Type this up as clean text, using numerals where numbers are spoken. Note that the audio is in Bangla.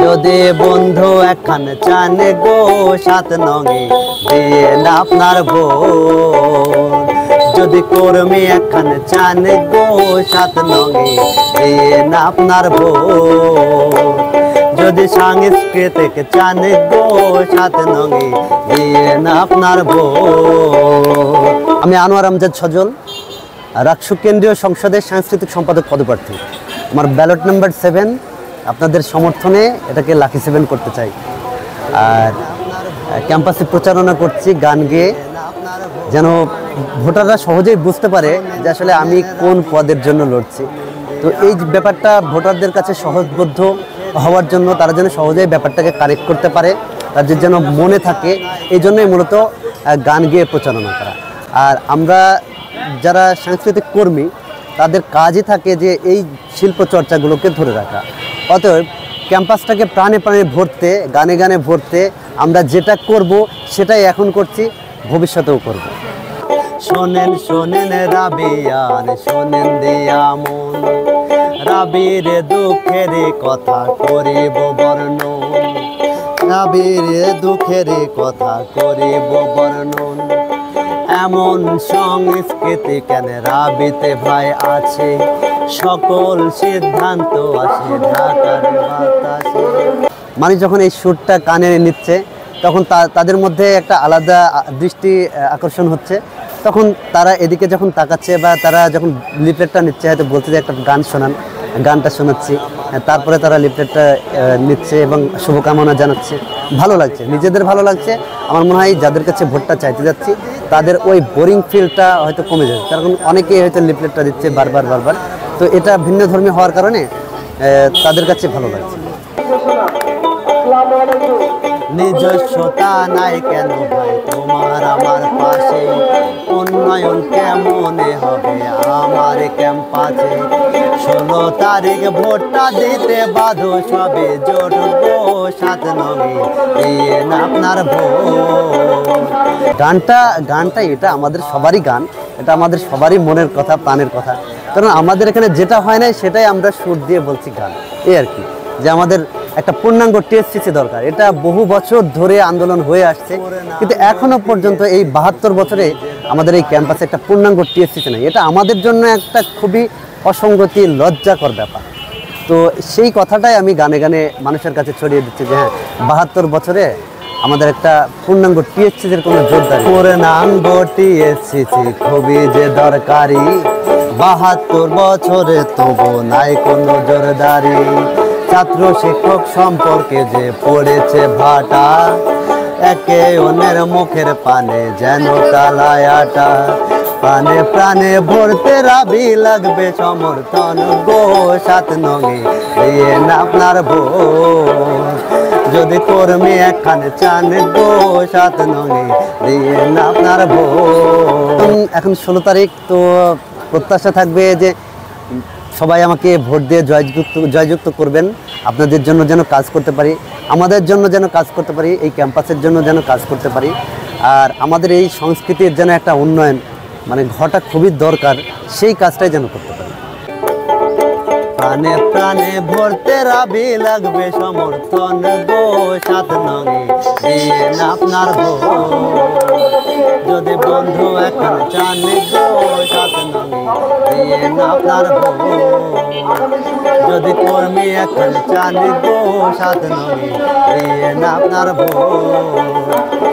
যদি বন্ধু এখন চান গো 7 নঙে দিয়ে না আপনার ভোট। যদি কর্মী এখন চান গো 7 নঙে দিয়ে না আপনার ভোট। যদি সাংস্কৃতিক চান গো 7 নঙে দিয়ে না আপনার ভোট। আমি আনোয়ার আমজাদ সজল, রাকসু কেন্দ্রীয় সংসদের সাংস্কৃতিক সম্পাদক পদপ্রার্থী। আমার ব্যালট নাম্বার 7। আপনাদের সমর্থনে এটাকে লাকি 7 করতে চাই। আর ক্যাম্পাসে প্রচারণা করছি গান গেয়ে, যেন ভোটাররা সহজেই বুঝতে পারে যে আসলে আমি কোন পদের জন্য লড়ছি। তো এই ব্যাপারটা ভোটারদের কাছে সহজবোধ্য হওয়ার জন্য, তারা যেন সহজেই ব্যাপারটাকে কারেক্ট করতে পারে, তাদের যেন মনে থাকে, এই জন্যই মূলত গান গেয়ে প্রচারণা করা। আর আমরা যারা সাংস্কৃতিক কর্মী, তাদের কাজই থাকে যে এই শিল্প চর্চাগুলোকে ধরে রাখা। অতএব ক্যাম্পাসটাকে প্রাণে প্রাণে ভরতে, গানে গানে ভরতে আমরা যেটা করব সেটাই এখন করছি, ভবিষ্যতেও করব। শোনেন শোনেন রাবিয়ান, শোনেন দিয়া মন, রাবির দুঃখের কথা করিব বর্ণন, রাবির দুঃখের কথা করিব বর্ণন। এমন সংস্কৃতি কেন রাবিতে ভাই আছে, সকল সিদ্ধান্ত আসে ঢাকার বাতাসে। মানে যখন এই সুরটা কানে নিচ্ছে, তখন তাদের মধ্যে একটা আলাদা দৃষ্টি আকর্ষণ হচ্ছে। তখন তারা এদিকে যখন তাকাচ্ছে বা তারা যখন লিফলেটটা নিচ্ছে, হয়তো বলছে যে একটা গান শোনান, গানটা শোনাচ্ছি, তারপরে তারা লিফলেটটা নিচ্ছে এবং শুভকামনা জানাচ্ছে। ভালো লাগছে, নিজেদের ভালো লাগছে। আমার মনে হয় যাদের কাছে ভোটটা চাইতে যাচ্ছি, তাদের ওই বোরিং ফিলটা হয়তো কমে যাবে, কারণ অনেকেই হয়তো লিফলেটটা দিচ্ছে বারবার বারবার। তো এটা ভিন্ন ধর্মী হওয়ার কারণে তাদের কাছে ভালো লাগছে। নিজস্বতা নাই কেন ভাই তোমার আমার পাশে, উন্নয়ন কেমনে হবে আমার ক্যাম্পাসে। 16 তারিখ ভোটটা দিতে বাধো সবে, জোটবো 7 নঙে দিয়ে না আপনার ভোট। গানটা এটা আমাদের সবারই গান, এটা আমাদের সবারই মনের কথা, প্রাণের কথা। কারণ আমাদের এখানে যেটা হয় নাই সেটাই আমরা সুর দিয়ে বলছি গান। এই আর কি, যে আমাদের একটা পূর্ণাঙ্গ টিএসসিসি দরকার। এটা বহু বছর ধরে আন্দোলন হয়ে আসছে, কিন্তু এখনো পর্যন্ত এই 72 বছরে আমাদের এই ক্যাম্পাসে একটা পূর্ণাঙ্গ টিএসসিসি নেই। এটা আমাদের জন্য একটা খুবই অসঙ্গতি, লজ্জাকর ব্যাপার। তো সেই কথাটাই আমি গানে গানে মানুষের কাছে ছড়িয়ে দিচ্ছি যে হ্যাঁ, 72 বছরে আমাদের একটা পূর্ণাঙ্গ টিএসসিসির কোনো জোরদার পূর্ণাঙ্গ টিএসসিসি খুবই যে দরকারি। 72 বছরে তবু নাই কোনো জোরদারি। ছাত্র শিক্ষক সম্পর্কে যে পড়েছে ভাটা, একে অন্যের মুখের পানে যেন কালায় আটা। প্রাণে প্রাণে ভরতে রাবি লাগবে সমর্থন গো 7 নঙে দিয়ে না আপনার ভোট। যদি কর্মী এখানে চান গো 7 নঙে দিয়ে না আপনার ভোট। এখন 16 তারিখ, তো প্রত্যাশা থাকবে যে সবাই আমাকে ভোট দিয়ে জয়যুক্ত করবেন। আপনাদের জন্য যেন কাজ করতে পারি, আমাদের জন্য যেন কাজ করতে পারি, এই ক্যাম্পাসের জন্য যেন কাজ করতে পারি। আর আমাদের এই সংস্কৃতির যেন একটা উন্নয়ন মানে ঘটা খুবই দরকার, সেই কাজটাই যেন করতে পারি। প্রাণে প্রাণে ভরতে রাবি লাগবে সমর্থন গো 7 নঙে দিয়ে না আপনার ভোট। যদি বন্ধু এখন চান গো 7 নঙে দিয়ে না আপনার ভোট। যদি কর্মী এখন চান গো 7 নঙে দিয়ে না আপনার ভোট।